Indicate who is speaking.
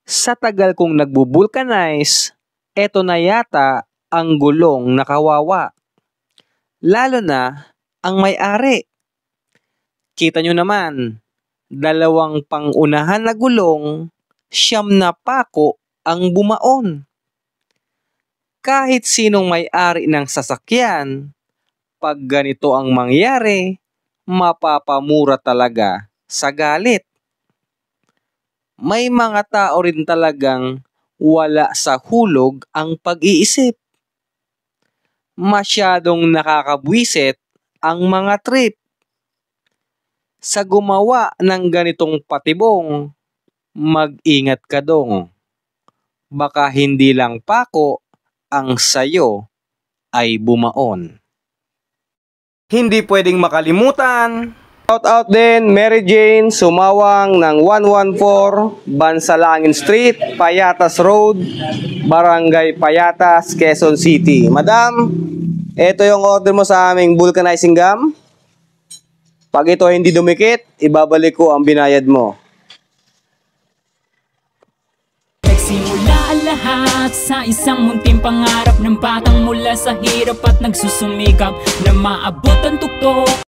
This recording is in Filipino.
Speaker 1: Sa tagal kong nagbo-vulcanize, eto na yata ang gulong na kawawa. Lalo na ang may-ari. Kita nyo naman, 2 pangunahan na gulong, 9 na pako ang bumaon. Kahit sinong may-ari ng sasakyan, pag ganito ang mangyari, mapapamura talaga sa galit. May mga tao rin talagang wala sa hulog ang pag-iisip. Masyadong nakakabwisit ang mga trip. Sa gumawa ng ganitong patibong, mag-ingat ka dong. Baka hindi lang pako ang sayo ay bumaon. Hindi pwedeng makalimutan. Shout out din Mary Jane Sumawang ng 114 Bansalangin Street, Payatas Road, Barangay Payatas, Quezon City. Madam, ito yung order mo sa aming vulcanizing gum. Pag ito hindi dumikit, ibabalik ko ang binayad mo.
Speaker 2: Nagsimula lahat sa isang munting pangarap ng batang mula sa hirap at nagsusumikap na maabot ang tuktok.